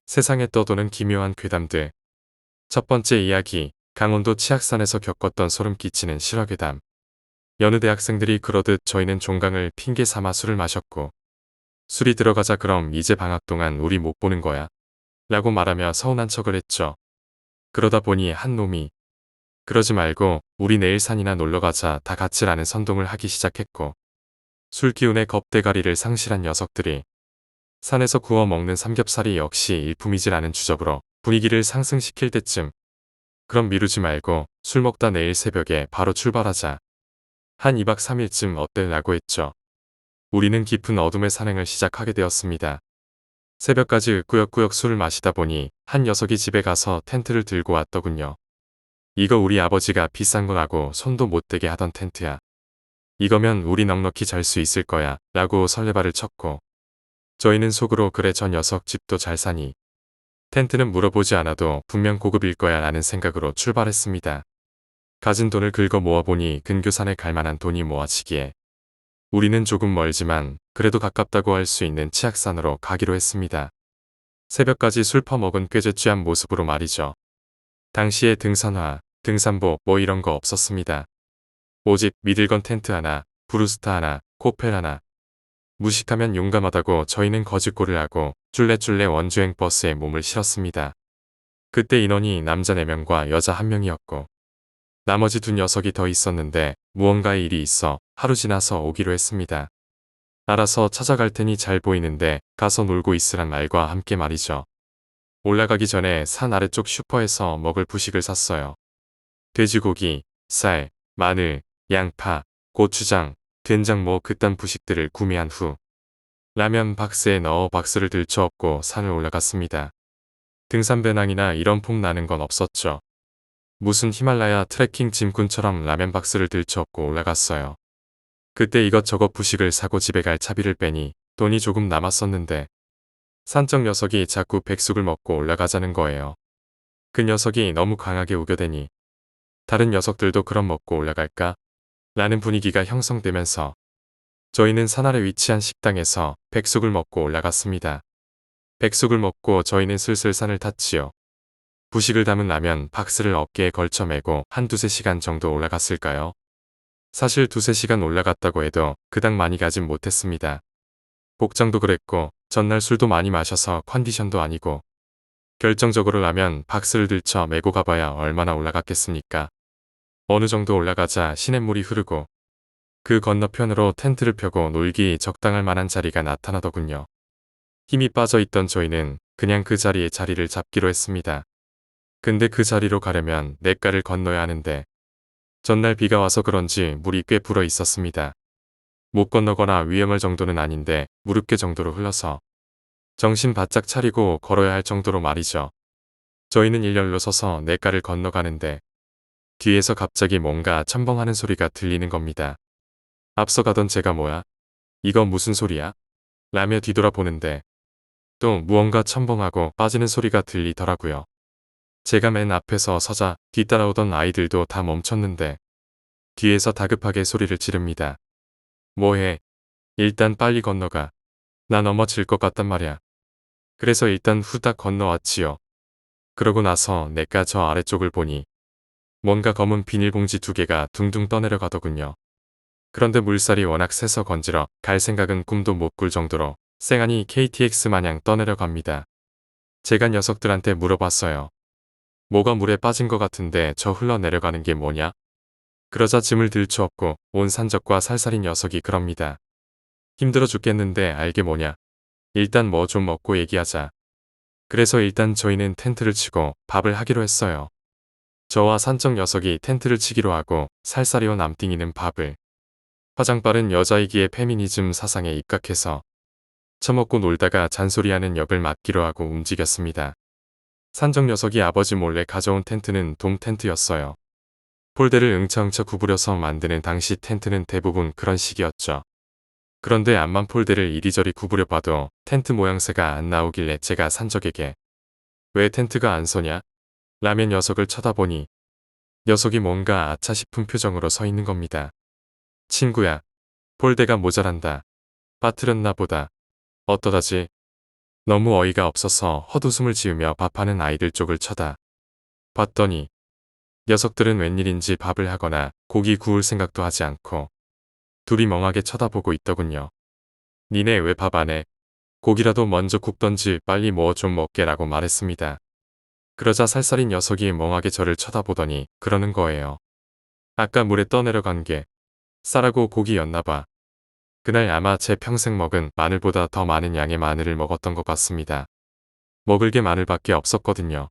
세상에 떠도는 기묘한 괴담들. 첫 번째 이야기, 강원도 치악산에서 겪었던 소름 끼치는 실화괴담. 여느 대학생들이 그러듯 저희는 종강을 핑계 삼아 술을 마셨고, 술이 들어가자 그럼 이제 방학 동안 우리 못 보는 거야 라고 말하며 서운한 척을 했죠. 그러다 보니 한 놈이 그러지 말고 우리 내일 산이나 놀러가자 다 같이 라는 선동을 하기 시작했고, 술 기운에 겁대가리를 상실한 녀석들이 산에서 구워 먹는 삼겹살이 역시 일품이지라는 주접으로 분위기를 상승시킬 때쯤 그럼 미루지 말고 술 먹다 내일 새벽에 바로 출발하자. 한 2박 3일쯤 어때라고 했죠. 우리는 깊은 어둠의 산행을 시작하게 되었습니다. 새벽까지 꾸역꾸역 술을 마시다 보니 한 녀석이 집에 가서 텐트를 들고 왔더군요. 이거 우리 아버지가 비싼 거라고 손도 못 대게 하던 텐트야. 이거면 우리 넉넉히 잘 수 있을 거야 라고 설레발을 쳤고, 저희는 속으로 그래 저 녀석 집도 잘 사니 텐트는 물어보지 않아도 분명 고급일 거야 라는 생각으로 출발했습니다. 가진 돈을 긁어 모아보니 근교산에 갈 만한 돈이 모아지기에 우리는 조금 멀지만 그래도 가깝다고 할 수 있는 치악산으로 가기로 했습니다. 새벽까지 술 퍼먹은 꾀죄죄한 모습으로 말이죠. 당시에 등산화, 등산복 뭐 이런 거 없었습니다. 오직 미들건 텐트 하나, 브루스타 하나, 코펠 하나. 무식하면 용감하다고 저희는 거짓골을 하고 쫄래쫄래 원주행 버스에 몸을 실었습니다. 그때 인원이 남자 4명과 여자 1명이었고 나머지 2녀석이 더 있었는데 무언가의 일이 있어 하루 지나서 오기로 했습니다. 알아서 찾아갈 테니 잘 보이는데 가서 놀고 있으란 말과 함께 말이죠. 올라가기 전에 산 아래쪽 슈퍼에서 먹을 부식을 샀어요. 돼지고기, 쌀, 마늘, 양파, 고추장, 된장 뭐 그딴 부식들을 구매한 후 라면 박스에 넣어 박스를 들쳐업고 산을 올라갔습니다. 등산 배낭이나 이런 폼 나는 건 없었죠. 무슨 히말라야 트레킹 짐꾼처럼 라면 박스를 들쳐업고 올라갔어요. 그때 이것저것 부식을 사고 집에 갈 차비를 빼니 돈이 조금 남았었는데 산적 녀석이 자꾸 백숙을 먹고 올라가자는 거예요. 그 녀석이 너무 강하게 우겨대니 다른 녀석들도 그럼 먹고 올라갈까? 라는 분위기가 형성되면서 저희는 산 아래 위치한 식당에서 백숙을 먹고 올라갔습니다. 백숙을 먹고 저희는 슬슬 산을 탔지요. 부식을 담은 라면 박스를 어깨에 걸쳐 메고 한 2~3시간 정도 올라갔을까요? 사실 2~3시간 올라갔다고 해도 그닥 많이 가진 못했습니다. 복장도 그랬고 전날 술도 많이 마셔서 컨디션도 아니고 결정적으로 라면 박스를 들쳐 메고 가봐야 얼마나 올라갔겠습니까? 어느 정도 올라가자 시냇물이 흐르고 그 건너편으로 텐트를 펴고 놀기 적당할 만한 자리가 나타나더군요. 힘이 빠져있던 저희는 그냥 그 자리에 자리를 잡기로 했습니다. 근데 그 자리로 가려면 냇가를 건너야 하는데 전날 비가 와서 그런지 물이 꽤 불어 있었습니다. 못 건너거나 위험할 정도는 아닌데 무릎께 정도로 흘러서 정신 바짝 차리고 걸어야 할 정도로 말이죠. 저희는 일렬로 서서 냇가를 건너가는데 뒤에서 갑자기 뭔가 첨벙하는 소리가 들리는 겁니다. 앞서가던 제가 뭐야? 이거 무슨 소리야? 라며 뒤돌아보는데 또 무언가 첨벙하고 빠지는 소리가 들리더라고요. 제가 맨 앞에서 서자 뒤따라오던 아이들도 다 멈췄는데 뒤에서 다급하게 소리를 지릅니다. 뭐해? 일단 빨리 건너가. 나 넘어질 것 같단 말이야. 그래서 일단 후딱 건너왔지요. 그러고 나서 냇가 저 아래쪽을 보니 뭔가 검은 비닐봉지 2개가 둥둥 떠내려가더군요. 그런데 물살이 워낙 세서 건지러 갈 생각은 꿈도 못 꿀 정도로 쌩하니 KTX 마냥 떠내려갑니다. 제가 녀석들한테 물어봤어요. 뭐가 물에 빠진 것 같은데 저 흘러내려가는 게 뭐냐? 그러자 짐을 들쳐업고 온 산적과 살살인 녀석이 그럽니다. 힘들어 죽겠는데 알게 뭐냐? 일단 뭐 좀 먹고 얘기하자. 그래서 일단 저희는 텐트를 치고 밥을 하기로 했어요. 저와 산적 녀석이 텐트를 치기로 하고 살살이와 남띵이는 밥을. 화장 빠른 여자이기에 페미니즘 사상에 입각해서 처먹고 놀다가 잔소리하는 역을 맡기로 하고 움직였습니다. 산적 녀석이 아버지 몰래 가져온 텐트는 돔 텐트였어요. 폴대를 응처응처 구부려서 만드는 당시 텐트는 대부분 그런 식이었죠. 그런데 암만 폴대를 이리저리 구부려 봐도 텐트 모양새가 안 나오길래 제가 산적에게 왜 텐트가 안 서냐? 라며 녀석을 쳐다보니 녀석이 뭔가 아차 싶은 표정으로 서 있는 겁니다. 친구야, 폴대가 모자란다. 빠뜨렸나 보다. 어떠다지? 너무 어이가 없어서 헛웃음을 지으며 밥하는 아이들 쪽을 봤더니 녀석들은 웬일인지 밥을 하거나 고기 구울 생각도 하지 않고 둘이 멍하게 쳐다보고 있더군요. 니네 왜 밥 안 해? 고기라도 먼저 굽던지 빨리 뭐 좀 먹게라고 말했습니다. 그러자 살살인 녀석이 멍하게 저를 쳐다보더니 그러는 거예요. 아까 물에 떠내려간 게 쌀하고 고기였나 봐. 그날 아마 제 평생 먹은 마늘보다 더 많은 양의 마늘을 먹었던 것 같습니다. 먹을 게 마늘밖에 없었거든요.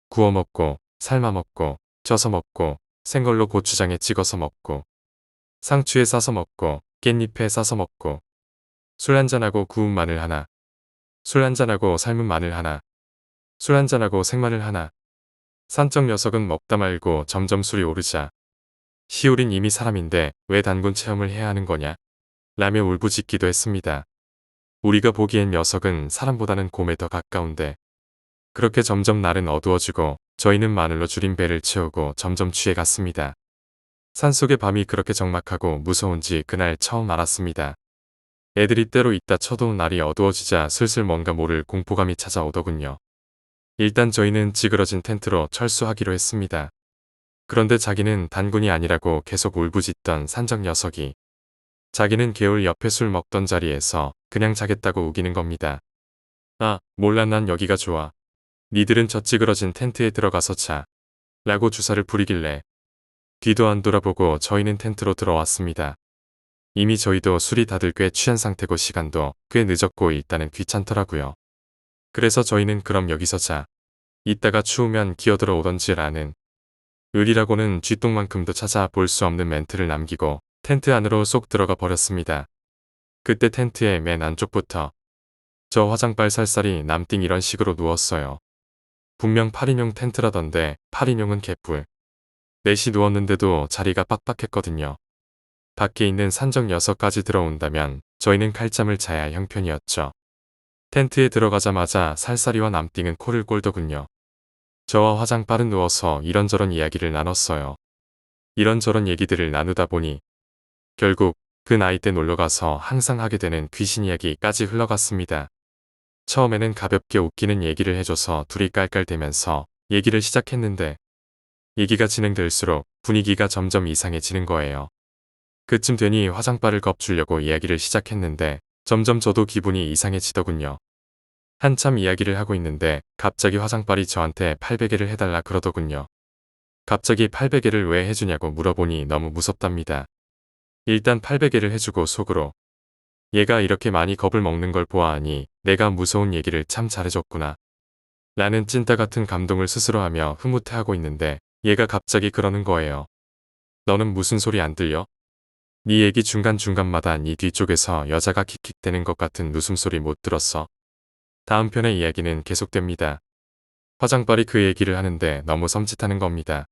구워 먹고, 삶아 먹고, 쪄서 먹고, 생걸로 고추장에 찍어서 먹고, 상추에 싸서 먹고, 깻잎에 싸서 먹고, 술 한잔하고 구운 마늘 하나, 술 한잔하고 삶은 마늘 하나, 술 한잔하고 생마늘 하나. 산적 녀석은 먹다 말고 점점 술이 오르자 시우린 이미 사람인데 왜 단군 체험을 해야 하는 거냐? 라며 울부짖기도 했습니다. 우리가 보기엔 녀석은 사람보다는 곰에 더 가까운데 그렇게 점점 날은 어두워지고 저희는 마늘로 줄인 배를 채우고 점점 취해갔습니다. 산속의 밤이 그렇게 적막하고 무서운지 그날 처음 알았습니다. 애들이 때로 있다 쳐도 날이 어두워지자 슬슬 뭔가 모를 공포감이 찾아오더군요. 일단 저희는 찌그러진 텐트로 철수하기로 했습니다. 그런데 자기는 단군이 아니라고 계속 울부짖던 산적 녀석이 자기는 개울 옆에 술 먹던 자리에서 그냥 자겠다고 우기는 겁니다. 아, 몰라 난 여기가 좋아. 니들은 저 찌그러진 텐트에 들어가서 자. 라고 주사를 부리길래 뒤도 안 돌아보고 저희는 텐트로 들어왔습니다. 이미 저희도 술이 다들 꽤 취한 상태고 시간도 꽤 늦었고 일단은 귀찮더라고요. 그래서 저희는 그럼 여기서 자. 이따가 추우면 기어들어 오던지 라는 의리라고는 쥐똥만큼도 찾아볼 수 없는 멘트를 남기고 텐트 안으로 쏙 들어가 버렸습니다. 그때 텐트의 맨 안쪽부터 저 화장발 살살이 남띵 이런 식으로 누웠어요. 분명 8인용 텐트라던데 8인용은 개뿔. 넷이 누웠는데도 자리가 빡빡했거든요. 밖에 있는 산적 녀석까지 들어온다면 저희는 칼잠을 자야 할 형편이었죠. 텐트에 들어가자마자 살살이와 남띵은 코를 골더군요. 저와 화장발은 누워서 이런저런 이야기를 나눴어요. 이런저런 얘기들을 나누다 보니 결국 그 나이 때 놀러가서 항상 하게 되는 귀신 이야기까지 흘러갔습니다. 처음에는 가볍게 웃기는 얘기를 해줘서 둘이 깔깔대면서 얘기를 시작했는데 얘기가 진행될수록 분위기가 점점 이상해지는 거예요. 그쯤 되니 화장발을 겁주려고 이야기를 시작했는데 점점 저도 기분이 이상해지더군요. 한참 이야기를 하고 있는데 갑자기 화장발이 저한테 팔베개를 해달라 그러더군요. 갑자기 팔베개를 왜 해주냐고 물어보니 너무 무섭답니다. 일단 팔베개를 해주고 속으로 얘가 이렇게 많이 겁을 먹는 걸 보아하니 내가 무서운 얘기를 참 잘해줬구나. 라는 찐따 같은 감동을 스스로 하며 흐뭇해하고 있는데 얘가 갑자기 그러는 거예요. 너는 무슨 소리 안 들려? 네 얘기 중간중간마다 네 뒤쪽에서 여자가 킥킥대는 것 같은 웃음소리 못 들었어? 다음 편의 이야기는 계속됩니다. 화장발이 그 얘기를 하는데 너무 섬찟하는 겁니다.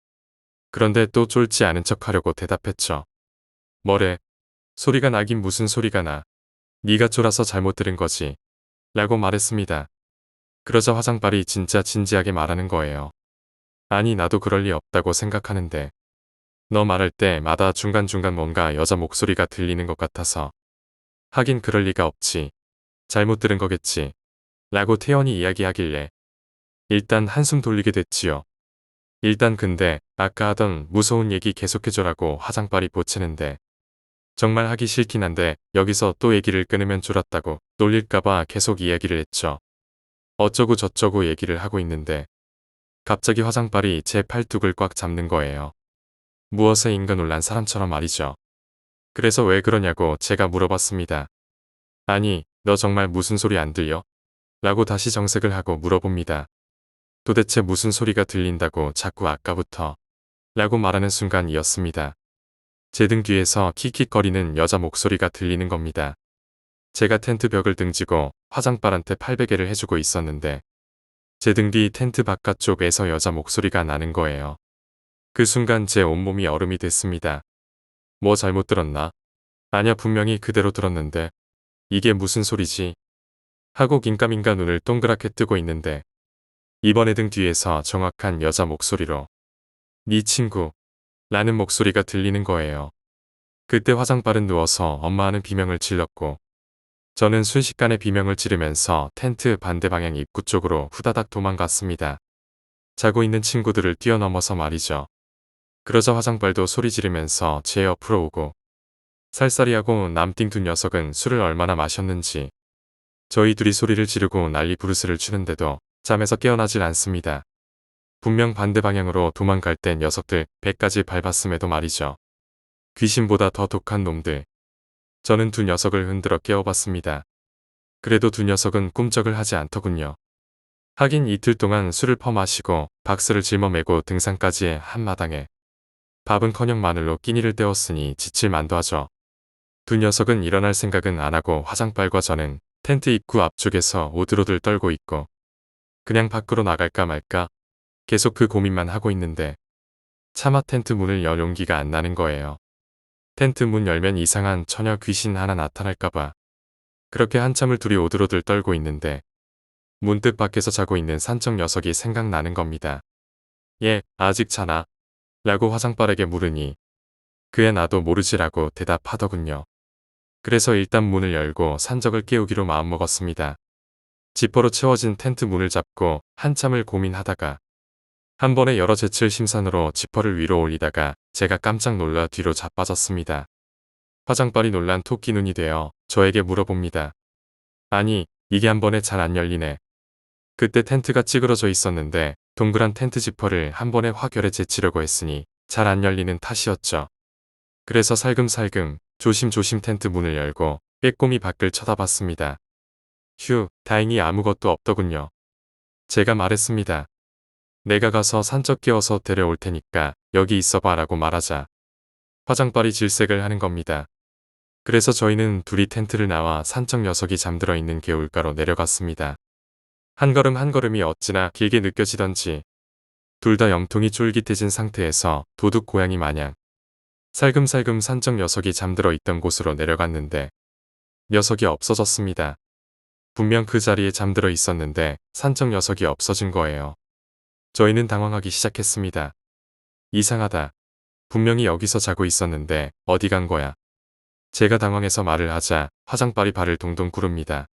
그런데 또 쫄지 않은 척하려고 대답했죠. 뭐래? 소리가 나긴 무슨 소리가 나. 네가 쫄아서 잘못 들은 거지. 라고 말했습니다. 그러자 화장발이 진짜 진지하게 말하는 거예요. 아니 나도 그럴 리 없다고 생각하는데 너 말할 때마다 중간중간 뭔가 여자 목소리가 들리는 것 같아서 하긴 그럴 리가 없지. 잘못 들은 거겠지. 라고 태연이 이야기하길래 일단 한숨 돌리게 됐지요. 일단 근데 아까 하던 무서운 얘기 계속해줘라고 화장발이 보채는데 정말 하기 싫긴 한데 여기서 또 얘기를 끊으면 졸았다고 놀릴까봐 계속 이야기를 했죠. 어쩌고 저쩌고 얘기를 하고 있는데 갑자기 화장발이 제 팔뚝을 꽉 잡는 거예요. 무엇에 인가 놀란 사람처럼 말이죠. 그래서 왜 그러냐고 제가 물어봤습니다. 아니, 너 정말 무슨 소리 안 들려? 라고 다시 정색을 하고 물어봅니다. 도대체 무슨 소리가 들린다고 자꾸 아까부터 라고 말하는 순간이었습니다. 제 등 뒤에서 킥킥거리는 여자 목소리가 들리는 겁니다. 제가 텐트 벽을 등지고 화장발한테 팔베개를 해주고 있었는데 제 등 뒤 텐트 바깥쪽에서 여자 목소리가 나는 거예요. 그 순간 제 온몸이 얼음이 됐습니다. 뭐 잘못 들었나? 아냐 분명히 그대로 들었는데 이게 무슨 소리지? 하고 긴가민가 눈을 동그랗게 뜨고 있는데 이번에 등 뒤에서 정확한 여자 목소리로 네 친구 라는 목소리가 들리는 거예요. 그때 화장발은 누워서 엄마 하는 비명을 질렀고 저는 순식간에 비명을 지르면서 텐트 반대 방향 입구 쪽으로 후다닥 도망갔습니다. 자고 있는 친구들을 뛰어넘어서 말이죠. 그러자 화장발도 소리 지르면서 제 옆으로 오고 살살이하고 남띵 두 녀석은 술을 얼마나 마셨는지 저희 둘이 소리를 지르고 난리 부르스를 추는데도 잠에서 깨어나질 않습니다. 분명 반대 방향으로 도망갈 땐 녀석들 배까지 밟았음에도 말이죠. 귀신보다 더 독한 놈들. 저는 두 녀석을 흔들어 깨워봤습니다. 그래도 두 녀석은 꿈쩍을 하지 않더군요. 하긴 이틀 동안 술을 퍼마시고 박스를 짊어매고 등산까지 한 마당에 밥은커녕 마늘로 끼니를 때웠으니 지칠 만도 하죠. 두 녀석은 일어날 생각은 안 하고 화장발과 저는 텐트 입구 앞쪽에서 오들오들 떨고 있고 그냥 밖으로 나갈까 말까 계속 그 고민만 하고 있는데 차마 텐트 문을 열 용기가 안 나는 거예요. 텐트 문 열면 이상한 처녀 귀신 하나 나타날까봐. 그렇게 한참을 둘이 오들오들 떨고 있는데 문득 밖에서 자고 있는 산적 녀석이 생각나는 겁니다. 얘 아직 자나? 라고 화장발에게 물으니 그애 나도 모르지라고 대답하더군요. 그래서 일단 문을 열고 산적을 깨우기로 마음먹었습니다. 지퍼로 채워진 텐트 문을 잡고 한참을 고민하다가 한 번에 여러 제칠 심산으로 지퍼를 위로 올리다가 제가 깜짝 놀라 뒤로 자빠졌습니다. 화장발이 놀란 토끼 눈이 되어 저에게 물어봅니다. 아니, 이게 한 번에 잘 안 열리네. 그때 텐트가 찌그러져 있었는데 동그란 텐트 지퍼를 한 번에 화결에 제치려고 했으니 잘 안 열리는 탓이었죠. 그래서 살금살금 조심조심 텐트 문을 열고 빼꼼히 밖을 쳐다봤습니다. 휴, 다행히 아무것도 없더군요. 제가 말했습니다. 내가 가서 산적 깨워서 데려올 테니까 여기 있어봐 라고 말하자 화장발이 질색을 하는 겁니다. 그래서 저희는 둘이 텐트를 나와 산적 녀석이 잠들어 있는 개울가로 내려갔습니다. 한 걸음 한 걸음이 어찌나 길게 느껴지던지 둘 다 염통이 쫄깃해진 상태에서 도둑 고양이 마냥 살금살금 산적 녀석이 잠들어 있던 곳으로 내려갔는데 녀석이 없어졌습니다. 분명 그 자리에 잠들어 있었는데 산적 녀석이 없어진 거예요. 저희는 당황하기 시작했습니다. 이상하다. 분명히 여기서 자고 있었는데 어디 간 거야? 제가 당황해서 말을 하자 화장발이 발을 동동 구릅니다.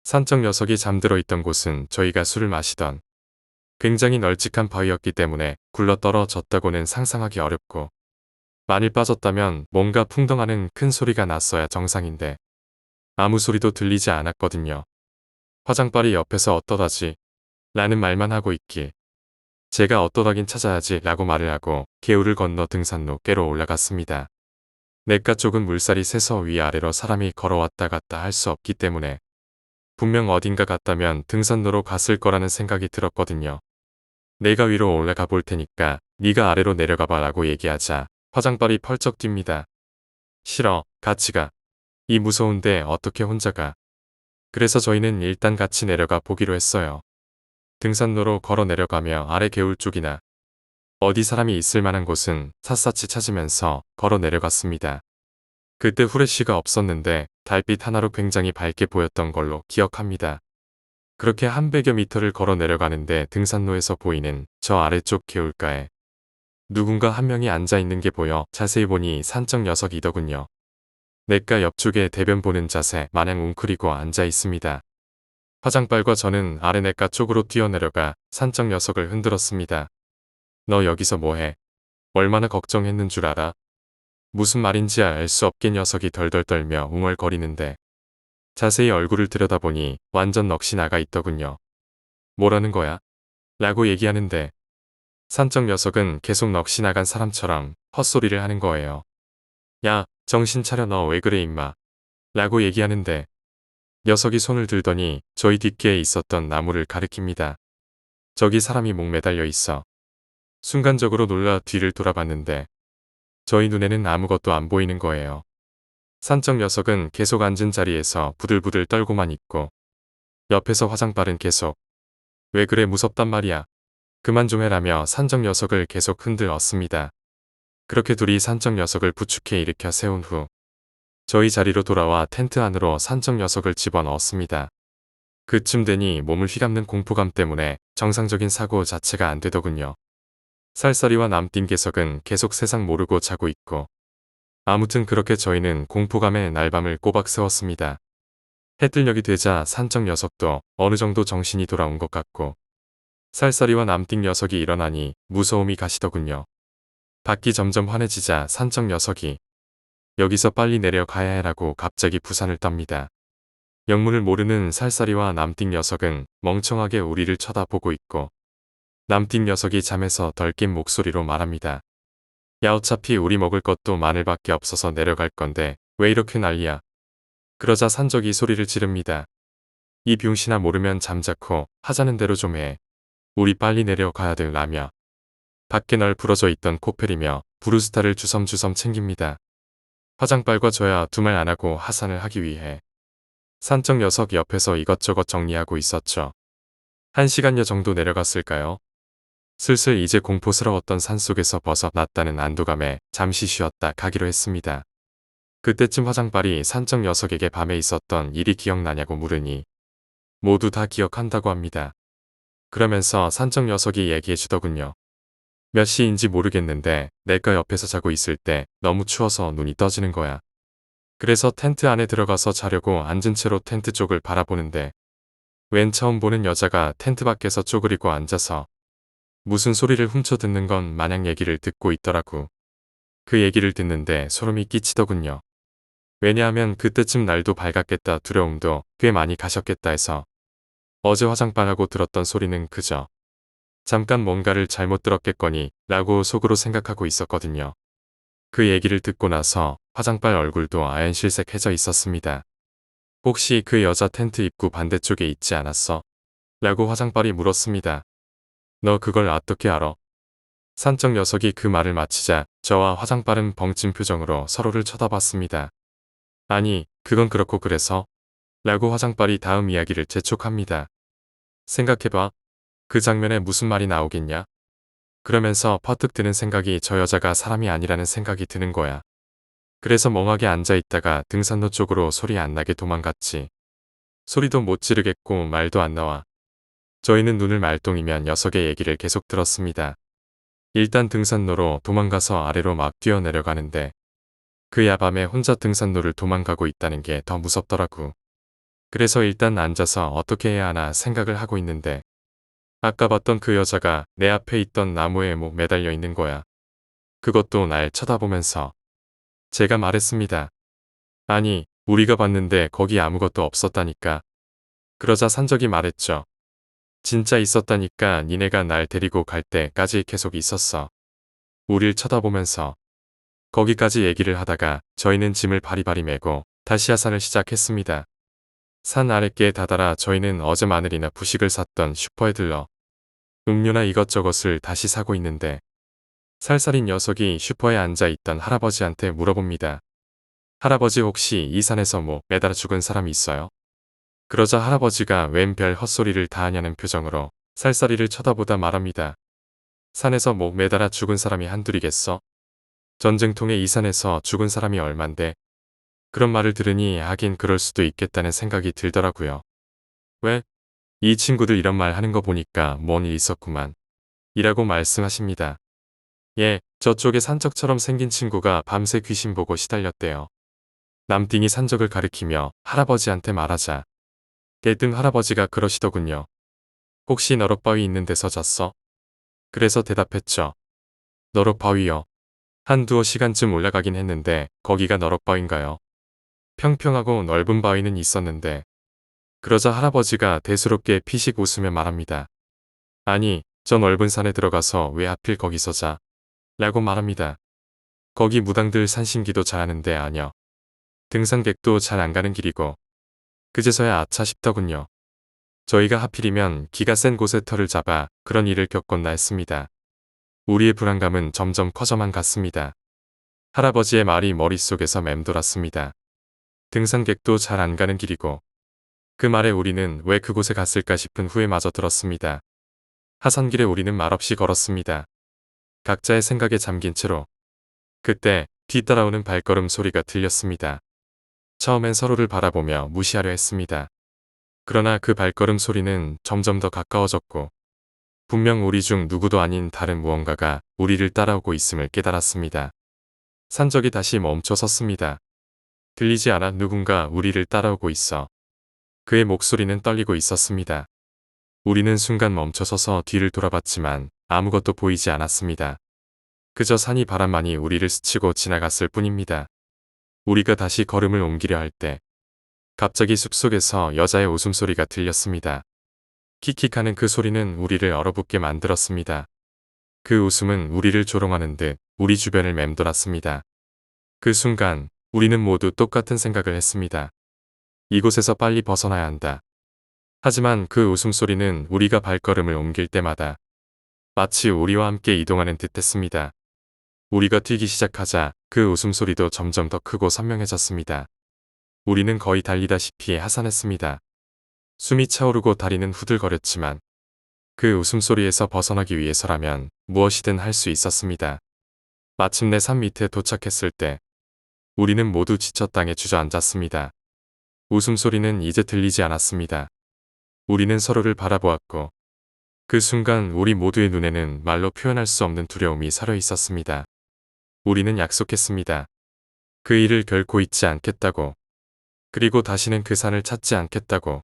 산적 녀석이 잠들어 있던 곳은 저희가 술을 마시던 굉장히 널찍한 바위였기 때문에 굴러 떨어졌다고는 상상하기 어렵고 만일 빠졌다면 뭔가 풍덩하는 큰 소리가 났어야 정상인데 아무 소리도 들리지 않았거든요. 화장발이 옆에서 어떠다지? 라는 말만 하고 있길 제가 어떠다긴 찾아야지 라고 말을 하고 개울을 건너 등산로 깨로 올라갔습니다. 냇가 쪽은 물살이 세서 위아래로 사람이 걸어왔다 갔다 할 수 없기 때문에 분명 어딘가 갔다면 등산로로 갔을 거라는 생각이 들었거든요. 내가 위로 올라가 볼 테니까 네가 아래로 내려가봐 라고 얘기하자 화장발이 펄쩍 뜁니다. 싫어, 같이 가. 이 무서운데 어떻게 혼자 가. 그래서 저희는 일단 같이 내려가 보기로 했어요. 등산로로 걸어 내려가며 아래 개울 쪽이나 어디 사람이 있을 만한 곳은 샅샅이 찾으면서 걸어 내려갔습니다. 그때 후레쉬가 없었는데 달빛 하나로 굉장히 밝게 보였던 걸로 기억합니다. 그렇게 한 100여 미터를 걸어 내려가는데 등산로에서 보이는 저 아래쪽 개울가에 누군가 한 명이 앉아 있는 게 보여 자세히 보니 산적 녀석이더군요. 냇가 옆쪽에 대변 보는 자세 마냥 웅크리고 앉아 있습니다. 화장발과 저는 아래 냇가 쪽으로 뛰어내려가 산적 녀석을 흔들었습니다. 너 여기서 뭐해? 얼마나 걱정했는 줄 알아? 무슨 말인지 알 수 없게 녀석이 덜덜 떨며 웅얼거리는데 자세히 얼굴을 들여다보니 완전 넋이 나가 있더군요. 뭐라는 거야? 라고 얘기하는데 산적 녀석은 계속 넋이 나간 사람처럼 헛소리를 하는 거예요. 야, 정신 차려 너 왜 그래 임마. 라고 얘기하는데 녀석이 손을 들더니 저희 뒷개에 있었던 나무를 가리킵니다. 저기 사람이 목 매달려 있어. 순간적으로 놀라 뒤를 돌아봤는데 저희 눈에는 아무것도 안 보이는 거예요. 산적 녀석은 계속 앉은 자리에서 부들부들 떨고만 있고 옆에서 화장발은 계속 왜 그래 무섭단 말이야. 그만 좀 해라며 산적 녀석을 계속 흔들었습니다. 그렇게 둘이 산적 녀석을 부축해 일으켜 세운 후 저희 자리로 돌아와 텐트 안으로 산적 녀석을 집어넣었습니다. 그쯤 되니 몸을 휘감는 공포감 때문에 정상적인 사고 자체가 안 되더군요. 살살이와 남띵계석은 계속 세상 모르고 자고 있고 아무튼 그렇게 저희는 공포감에 날밤을 꼬박 세웠습니다. 해뜰녘이 되자 산적 녀석도 어느 정도 정신이 돌아온 것 같고 살살이와 남띵 녀석이 일어나니 무서움이 가시더군요. 밖이 점점 환해지자 산적 녀석이 여기서 빨리 내려가야 해라고 갑자기 부산을 떱니다. 영문을 모르는 살살이와 남띵 녀석은 멍청하게 우리를 쳐다보고 있고 남띵 녀석이 잠에서 덜 깬 목소리로 말합니다. 야 어차피 우리 먹을 것도 마늘밖에 없어서 내려갈 건데 왜 이렇게 난리야. 그러자 산적이 소리를 지릅니다. 이 병신아 모르면 잠자코 하자는 대로 좀 해. 우리 빨리 내려가야 될 라며 밖에 널 부러져 있던 코펠이며 브루스타를 주섬주섬 챙깁니다. 화장빨과 저야 두말 안하고 하산을 하기 위해 산적 녀석 옆에서 이것저것 정리하고 있었죠. 1시간여 정도 내려갔을까요? 슬슬 이제 공포스러웠던 산속에서 벗어났다는 안도감에 잠시 쉬었다 가기로 했습니다. 그때쯤 화장빨이 산적 녀석에게 밤에 있었던 일이 기억나냐고 물으니 모두 다 기억한다고 합니다. 그러면서 산적 녀석이 얘기해 주더군요. 몇 시인지 모르겠는데 내가 옆에서 자고 있을 때 너무 추워서 눈이 떠지는 거야. 그래서 텐트 안에 들어가서 자려고 앉은 채로 텐트 쪽을 바라보는데 웬 처음 보는 여자가 텐트 밖에서 쪼그리고 앉아서 무슨 소리를 훔쳐 듣는 건 마냥 얘기를 듣고 있더라고. 그 얘기를 듣는데 소름이 끼치더군요. 왜냐하면 그때쯤 날도 밝았겠다 두려움도 꽤 많이 가셨겠다 해서 어제 화장빨하고 들었던 소리는 그저 잠깐 뭔가를 잘못 들었겠거니 라고 속으로 생각하고 있었거든요. 그 얘기를 듣고 나서 화장빨 얼굴도 아연실색해져 있었습니다. 혹시 그 여자 텐트 입구 반대쪽에 있지 않았어? 라고 화장빨이 물었습니다. 너 그걸 어떻게 알아? 산적 녀석이 그 말을 마치자 저와 화장빨은 벙찐 표정으로 서로를 쳐다봤습니다. 아니, 그건 그렇고 그래서? 라고 화장빨이 다음 이야기를 재촉합니다. 생각해봐. 그 장면에 무슨 말이 나오겠냐? 그러면서 퍼뜩 드는 생각이 저 여자가 사람이 아니라는 생각이 드는 거야. 그래서 멍하게 앉아있다가 등산로 쪽으로 소리 안 나게 도망갔지. 소리도 못 지르겠고 말도 안 나와. 저희는 눈을 말똥이며 녀석의 얘기를 계속 들었습니다. 일단 등산로로 도망가서 아래로 막 뛰어내려가는데 그 야밤에 혼자 등산로를 도망가고 있다는 게 더 무섭더라고. 그래서 일단 앉아서 어떻게 해야 하나 생각을 하고 있는데 아까 봤던 그 여자가 내 앞에 있던 나무에 목 매달려 있는 거야. 그것도 날 쳐다보면서. 제가 말했습니다. 아니, 우리가 봤는데 거기 아무것도 없었다니까. 그러자 산적이 말했죠. 진짜 있었다니까 니네가 날 데리고 갈 때까지 계속 있었어. 우릴 쳐다보면서. 거기까지 얘기를 하다가 저희는 짐을 바리바리 메고 다시 하산을 시작했습니다. 산 아랫께에 다다라 저희는 어제 마늘이나 부식을 샀던 슈퍼에 들러 음료나 이것저것을 다시 사고 있는데 살살인 녀석이 슈퍼에 앉아있던 할아버지한테 물어봅니다. 할아버지 혹시 이 산에서 뭐 매달아 죽은 사람이 있어요? 그러자 할아버지가 웬 별 헛소리를 다 하냐는 표정으로 살살이를 쳐다보다 말합니다. 산에서 목 매달아 죽은 사람이 한둘이겠어? 전쟁통에 이 산에서 죽은 사람이 얼만데? 그런 말을 들으니 하긴 그럴 수도 있겠다는 생각이 들더라고요. 왜? 이 친구들 이런 말 하는 거 보니까 뭔 일 있었구만. 이라고 말씀하십니다. 예, 저쪽에 산적처럼 생긴 친구가 밤새 귀신 보고 시달렸대요. 남띵이 산적을 가리키며 할아버지한테 말하자 개등 할아버지가 그러시더군요. 혹시 너럭바위 있는 데서 잤어? 그래서 대답했죠. 너럭바위요. 한두어 시간쯤 올라가긴 했는데 거기가 너럭바위인가요? 평평하고 넓은 바위는 있었는데 그러자 할아버지가 대수롭게 피식 웃으며 말합니다. 아니, 저 넓은 산에 들어가서 왜 하필 거기서 자? 라고 말합니다. 거기 무당들 산신기도 잘하는데 아녀. 등산객도 잘 안 가는 길이고 그제서야 아차 싶더군요. 저희가 하필이면 기가 센 곳에 터를 잡아 그런 일을 겪었나 했습니다. 우리의 불안감은 점점 커져만 갔습니다. 할아버지의 말이 머릿속에서 맴돌았습니다. 등산객도 잘 안 가는 길이고 그 말에 우리는 왜 그곳에 갔을까 싶은 후회마저 들었습니다. 하산길에 우리는 말없이 걸었습니다. 각자의 생각에 잠긴 채로. 그때 뒤따라오는 발걸음 소리가 들렸습니다. 처음엔 서로를 바라보며 무시하려 했습니다. 그러나 그 발걸음 소리는 점점 더 가까워졌고 분명 우리 중 누구도 아닌 다른 무언가가 우리를 따라오고 있음을 깨달았습니다. 산적이 다시 멈춰 섰습니다. 들리지 않아 누군가 우리를 따라오고 있어. 그의 목소리는 떨리고 있었습니다. 우리는 순간 멈춰서서 뒤를 돌아봤지만 아무것도 보이지 않았습니다. 그저 산이 바람만이 우리를 스치고 지나갔을 뿐입니다. 우리가 다시 걸음을 옮기려 할 때 갑자기 숲속에서 여자의 웃음소리가 들렸습니다. 킥킥하는 그 소리는 우리를 얼어붙게 만들었습니다. 그 웃음은 우리를 조롱하는 듯 우리 주변을 맴돌았습니다. 그 순간 우리는 모두 똑같은 생각을 했습니다. 이곳에서 빨리 벗어나야 한다. 하지만 그 웃음소리는 우리가 발걸음을 옮길 때마다 마치 우리와 함께 이동하는 듯 했습니다. 우리가 뛰기 시작하자 그 웃음소리도 점점 더 크고 선명해졌습니다. 우리는 거의 달리다시피 하산했습니다. 숨이 차오르고 다리는 후들거렸지만 그 웃음소리에서 벗어나기 위해서라면 무엇이든 할 수 있었습니다. 마침내 산 밑에 도착했을 때 우리는 모두 지쳐 땅에 주저앉았습니다. 웃음소리는 이제 들리지 않았습니다. 우리는 서로를 바라보았고 그 순간 우리 모두의 눈에는 말로 표현할 수 없는 두려움이 서려 있었습니다. 우리는 약속했습니다. 그 일을 결코 잊지 않겠다고. 그리고 다시는 그 산을 찾지 않겠다고.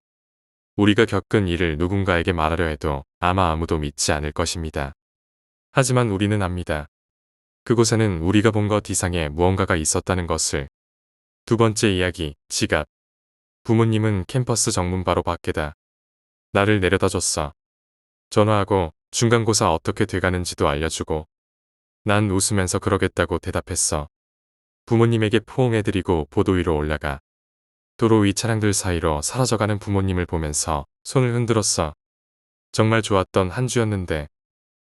우리가 겪은 일을 누군가에게 말하려 해도 아마 아무도 믿지 않을 것입니다. 하지만 우리는 압니다. 그곳에는 우리가 본 것 이상의 무언가가 있었다는 것을. 두 번째 이야기, 지갑. 부모님은 캠퍼스 정문 바로 밖에다 나를 내려다 줬어. 전화하고 중간고사 어떻게 돼가는지도 알려주고 난 웃으면서 그러겠다고 대답했어. 부모님에게 포옹해드리고 보도 위로 올라가 도로 위 차량들 사이로 사라져가는 부모님을 보면서 손을 흔들었어. 정말 좋았던 한 주였는데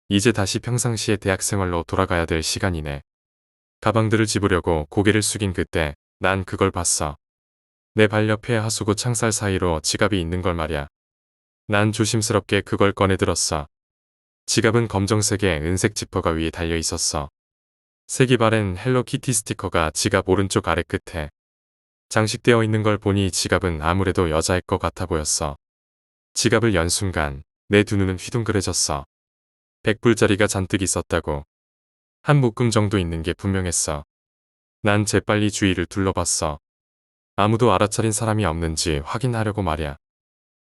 이제 다시 평상시의 대학생활로 돌아가야 될 시간이네. 가방들을 집으려고 고개를 숙인 그때 난 그걸 봤어. 내 발 옆에 하수구 창살 사이로 지갑이 있는 걸 말야. 난 조심스럽게 그걸 꺼내들었어. 지갑은 검정색의 은색 지퍼가 위에 달려 있었어. 색이 바랜 헬로키티 스티커가 지갑 오른쪽 아래 끝에 장식되어 있는 걸 보니 지갑은 아무래도 여자의 것 같아 보였어. 지갑을 연 순간 내 두 눈은 휘둥그레졌어. 100불짜리가 잔뜩 있었다고. 한 묶음 정도 있는 게 분명했어. 난 재빨리 주위를 둘러봤어. 아무도 알아차린 사람이 없는지 확인하려고 말야.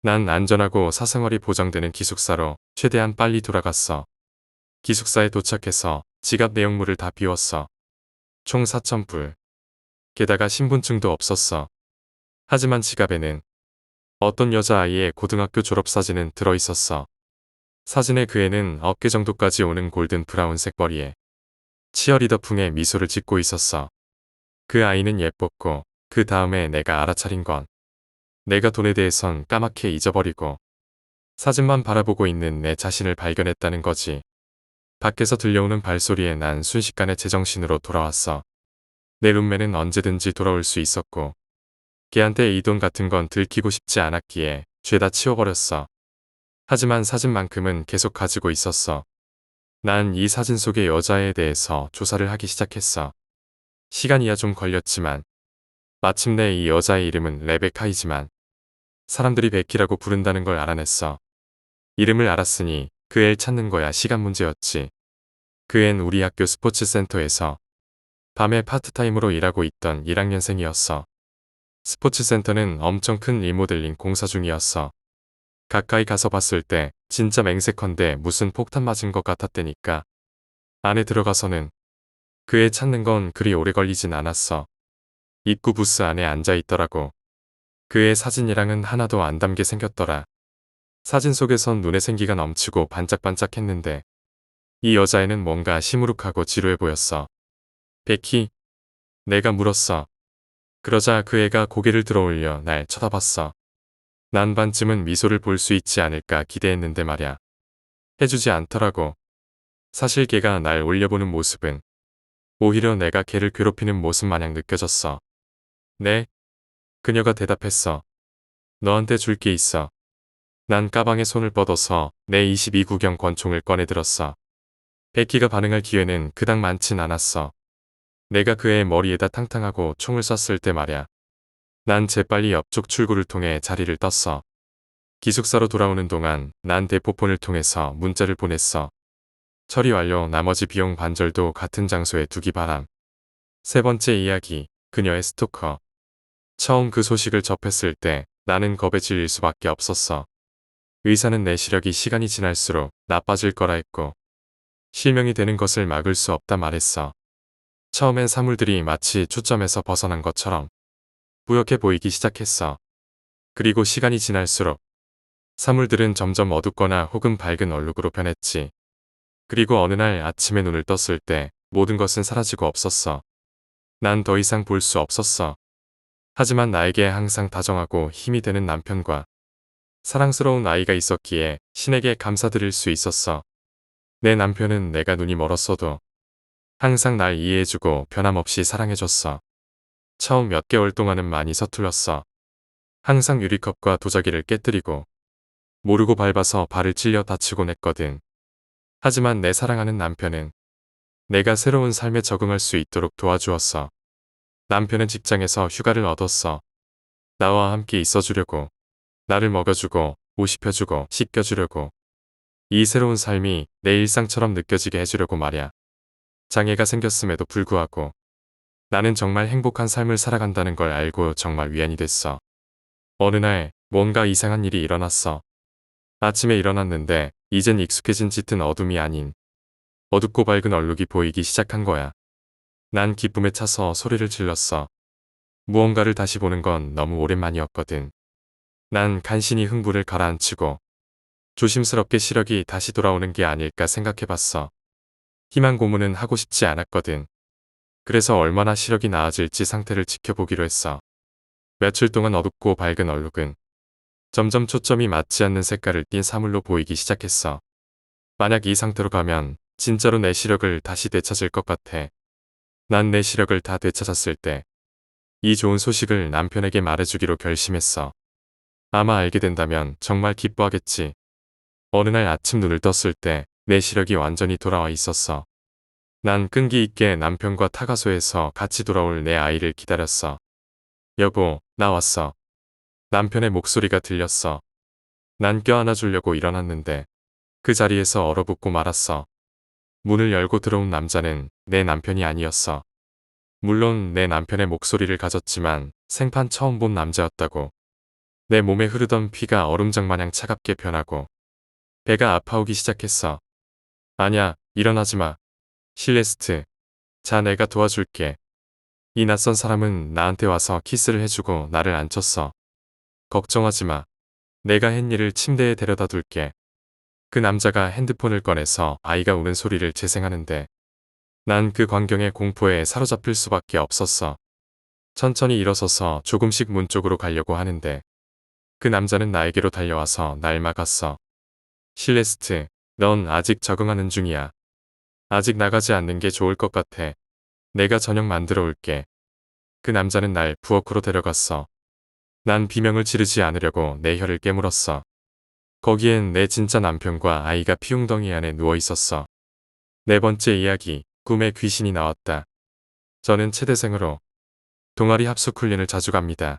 난 안전하고 사생활이 보장되는 기숙사로 최대한 빨리 돌아갔어. 기숙사에 도착해서 지갑 내용물을 다 비웠어. 총 4,000불. 게다가 신분증도 없었어. 하지만 지갑에는 어떤 여자아이의 고등학교 졸업사진은 들어있었어. 사진의 그 애는 어깨 정도까지 오는 골든 브라운색 머리에 치어리더풍의 미소를 짓고 있었어. 그 아이는 예뻤고 그 다음에 내가 알아차린 건 내가 돈에 대해선 까맣게 잊어버리고 사진만 바라보고 있는 내 자신을 발견했다는 거지. 밖에서 들려오는 발소리에 난 순식간에 제정신으로 돌아왔어. 내 룸메는 언제든지 돌아올 수 있었고 걔한테 이 돈 같은 건 들키고 싶지 않았기에 죄다 치워버렸어. 하지만 사진만큼은 계속 가지고 있었어. 난 이 사진 속의 여자에 대해서 조사를 하기 시작했어. 시간이야 좀 걸렸지만 마침내 이 여자의 이름은 레베카이지만 사람들이 베키라고 부른다는 걸 알아냈어. 이름을 알았으니 그 애를 찾는 거야 시간 문제였지. 그 앤 우리 학교 스포츠센터에서 밤에 파트타임으로 일하고 있던 1학년생이었어. 스포츠센터는 엄청 큰 리모델링 공사 중이었어. 가까이 가서 봤을 때 진짜 맹세컨대 무슨 폭탄 맞은 것 같았다니까. 안에 들어가서는 그 애 찾는 건 그리 오래 걸리진 않았어. 입구 부스 안에 앉아 있더라고. 그 애 사진이랑은 하나도 안 닮게 생겼더라. 사진 속에선 눈에 생기가 넘치고 반짝반짝했는데 이 여자애는 뭔가 시무룩하고 지루해 보였어. 베키? 내가 물었어. 그러자 그 애가 고개를 들어 올려 날 쳐다봤어. 난 반쯤은 미소를 볼 수 있지 않을까 기대했는데 말야. 해주지 않더라고. 사실 걔가 날 올려보는 모습은 오히려 내가 걔를 괴롭히는 모습 마냥 느껴졌어. 네? 그녀가 대답했어. 너한테 줄 게 있어. 난 가방에 손을 뻗어서 내 22구경 권총을 꺼내들었어. 베키가 반응할 기회는 그닥 많진 않았어. 내가 그의 머리에다 탕탕하고 총을 쐈을 때 말야. 난 재빨리 옆쪽 출구를 통해 자리를 떴어. 기숙사로 돌아오는 동안 난 대포폰을 통해서 문자를 보냈어. 처리 완료. 나머지 비용 반절도 같은 장소에 두기 바람. 세 번째 이야기. 그녀의 스토커. 처음 그 소식을 접했을 때 나는 겁에 질릴 수밖에 없었어. 의사는 내 시력이 시간이 지날수록 나빠질 거라 했고 실명이 되는 것을 막을 수 없다 말했어. 처음엔 사물들이 마치 초점에서 벗어난 것처럼 뿌옇게 보이기 시작했어. 그리고 시간이 지날수록 사물들은 점점 어둡거나 혹은 밝은 얼룩으로 변했지. 그리고 어느 날 아침에 눈을 떴을 때 모든 것은 사라지고 없었어. 난 더 이상 볼 수 없었어. 하지만 나에게 항상 다정하고 힘이 되는 남편과 사랑스러운 아이가 있었기에 신에게 감사드릴 수 있었어. 내 남편은 내가 눈이 멀었어도 항상 날 이해해주고 변함없이 사랑해줬어. 처음 몇 개월 동안은 많이 서툴렀어. 항상 유리컵과 도자기를 깨뜨리고 모르고 밟아서 발을 찔려 다치곤 했거든. 하지만 내 사랑하는 남편은 내가 새로운 삶에 적응할 수 있도록 도와주었어. 남편은 직장에서 휴가를 얻었어. 나와 함께 있어주려고, 나를 먹여주고, 옷 입혀주고, 씻겨주려고. 이 새로운 삶이 내 일상처럼 느껴지게 해주려고 말야. 장애가 생겼음에도 불구하고 나는 정말 행복한 삶을 살아간다는 걸 알고 정말 위안이 됐어. 어느 날 뭔가 이상한 일이 일어났어. 아침에 일어났는데 이젠 익숙해진 짙은 어둠이 아닌 어둡고 밝은 얼룩이 보이기 시작한 거야. 난 기쁨에 차서 소리를 질렀어. 무언가를 다시 보는 건 너무 오랜만이었거든. 난 간신히 흥분을 가라앉히고 조심스럽게 시력이 다시 돌아오는 게 아닐까 생각해봤어. 희망 고문은 하고 싶지 않았거든. 그래서 얼마나 시력이 나아질지 상태를 지켜보기로 했어. 며칠 동안 어둡고 밝은 얼룩은 점점 초점이 맞지 않는 색깔을 띤 사물로 보이기 시작했어. 만약 이 상태로 가면 진짜로 내 시력을 다시 되찾을 것 같아. 난 내 시력을 다 되찾았을 때 이 좋은 소식을 남편에게 말해주기로 결심했어. 아마 알게 된다면 정말 기뻐하겠지. 어느 날 아침 눈을 떴을 때 내 시력이 완전히 돌아와 있었어. 난 끈기 있게 남편과 타가소에서 같이 돌아올 내 아이를 기다렸어. 여보, 나 왔어. 남편의 목소리가 들렸어. 난 껴안아주려고 일어났는데 그 자리에서 얼어붙고 말았어. 문을 열고 들어온 남자는 내 남편이 아니었어. 물론 내 남편의 목소리를 가졌지만 생판 처음 본 남자였다고. 내 몸에 흐르던 피가 얼음장 마냥 차갑게 변하고 배가 아파오기 시작했어. 아냐, 일어나지 마. 실레스트. 자, 내가 도와줄게. 이 낯선 사람은 나한테 와서 키스를 해주고 나를 안쳤어. 걱정하지 마. 내가 헨리를 침대에 데려다 둘게. 그 남자가 핸드폰을 꺼내서 아이가 우는 소리를 재생하는데 난 그 광경의 공포에 사로잡힐 수밖에 없었어. 천천히 일어서서 조금씩 문 쪽으로 가려고 하는데 그 남자는 나에게로 달려와서 날 막았어. 실레스트, 넌 아직 적응하는 중이야. 아직 나가지 않는 게 좋을 것 같아. 내가 저녁 만들어 올게. 그 남자는 날 부엌으로 데려갔어. 난 비명을 지르지 않으려고 내 혀를 깨물었어. 거기엔 내 진짜 남편과 아이가 피웅덩이 안에 누워 있었어. 네 번째 이야기, 꿈에 귀신이 나왔다. 저는 체대생으로 동아리 합숙 훈련을 자주 갑니다.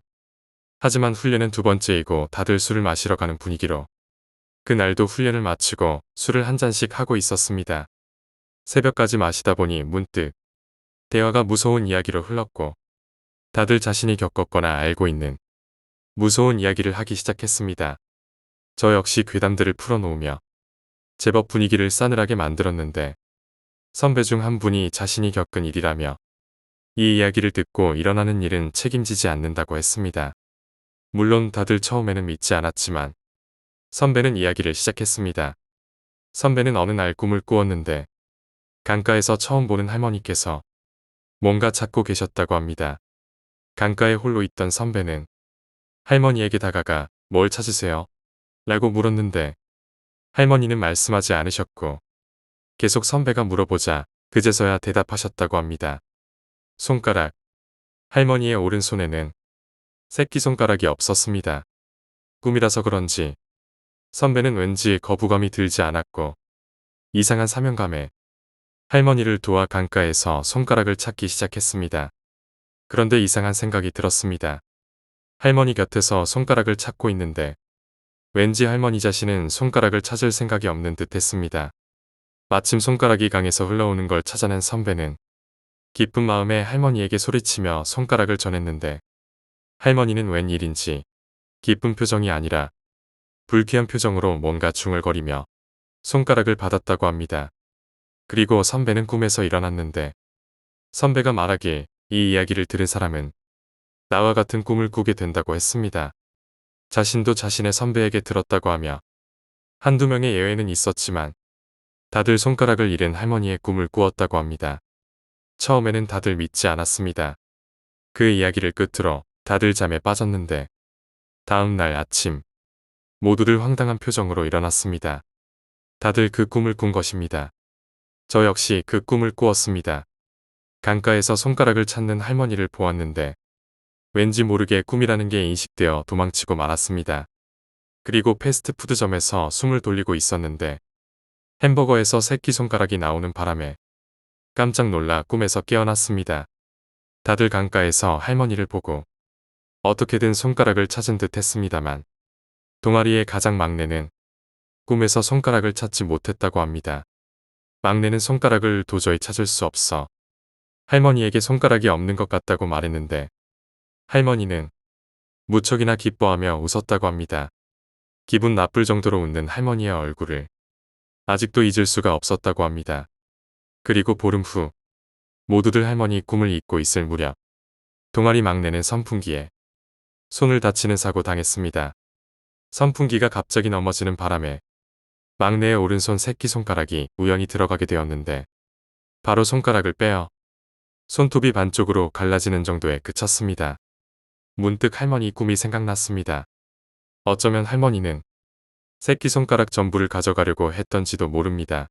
하지만 훈련은 두 번째이고 다들 술을 마시러 가는 분위기로 그날도 훈련을 마치고 술을 한 잔씩 하고 있었습니다. 새벽까지 마시다 보니 문득 대화가 무서운 이야기로 흘렀고 다들 자신이 겪었거나 알고 있는 무서운 이야기를 하기 시작했습니다. 저 역시 괴담들을 풀어놓으며 제법 분위기를 싸늘하게 만들었는데 선배 중 한 분이 자신이 겪은 일이라며 이 이야기를 듣고 일어나는 일은 책임지지 않는다고 했습니다. 물론 다들 처음에는 믿지 않았지만 선배는 이야기를 시작했습니다. 선배는 어느 날 꿈을 꾸었는데 강가에서 처음 보는 할머니께서 뭔가 찾고 계셨다고 합니다. 강가에 홀로 있던 선배는 할머니에게 다가가 뭘 찾으세요? 라고 물었는데 할머니는 말씀하지 않으셨고 계속 선배가 물어보자 그제서야 대답하셨다고 합니다. 손가락. 할머니의 오른손에는 새끼손가락이 없었습니다. 꿈이라서 그런지 선배는 왠지 거부감이 들지 않았고 이상한 사명감에 할머니를 도와 강가에서 손가락을 찾기 시작했습니다. 그런데 이상한 생각이 들었습니다. 할머니 곁에서 손가락을 찾고 있는데 왠지 할머니 자신은 손가락을 찾을 생각이 없는 듯 했습니다. 마침 손가락이 강에서 흘러오는 걸 찾아낸 선배는 기쁜 마음에 할머니에게 소리치며 손가락을 전했는데 할머니는 웬일인지 기쁜 표정이 아니라 불쾌한 표정으로 뭔가 중얼거리며 손가락을 받았다고 합니다. 그리고 선배는 꿈에서 일어났는데 선배가 말하길 이 이야기를 들은 사람은 나와 같은 꿈을 꾸게 된다고 했습니다. 자신도 자신의 선배에게 들었다고 하며 한두 명의 예외는 있었지만 다들 손가락을 잃은 할머니의 꿈을 꾸었다고 합니다. 처음에는 다들 믿지 않았습니다. 그 이야기를 끝으로 다들 잠에 빠졌는데 다음 날 아침 모두들 황당한 표정으로 일어났습니다. 다들 그 꿈을 꾼 것입니다. 저 역시 그 꿈을 꾸었습니다. 강가에서 손가락을 찾는 할머니를 보았는데 왠지 모르게 꿈이라는 게 인식되어 도망치고 말았습니다. 그리고 패스트푸드점에서 숨을 돌리고 있었는데 햄버거에서 새끼손가락이 나오는 바람에 깜짝 놀라 꿈에서 깨어났습니다. 다들 강가에서 할머니를 보고 어떻게든 손가락을 찾은 듯 했습니다만 동아리의 가장 막내는 꿈에서 손가락을 찾지 못했다고 합니다. 막내는 손가락을 도저히 찾을 수 없어 할머니에게 손가락이 없는 것 같다고 말했는데 할머니는 무척이나 기뻐하며 웃었다고 합니다. 기분 나쁠 정도로 웃는 할머니의 얼굴을 아직도 잊을 수가 없었다고 합니다. 그리고 보름 후 모두들 할머니 꿈을 잊고 있을 무렵 동아리 막내는 선풍기에 손을 다치는 사고 당했습니다. 선풍기가 갑자기 넘어지는 바람에 막내의 오른손 새끼손가락이 우연히 들어가게 되었는데 바로 손가락을 빼어 손톱이 반쪽으로 갈라지는 정도에 그쳤습니다. 문득 할머니 꿈이 생각났습니다. 어쩌면 할머니는 새끼손가락 전부를 가져가려고 했던지도 모릅니다.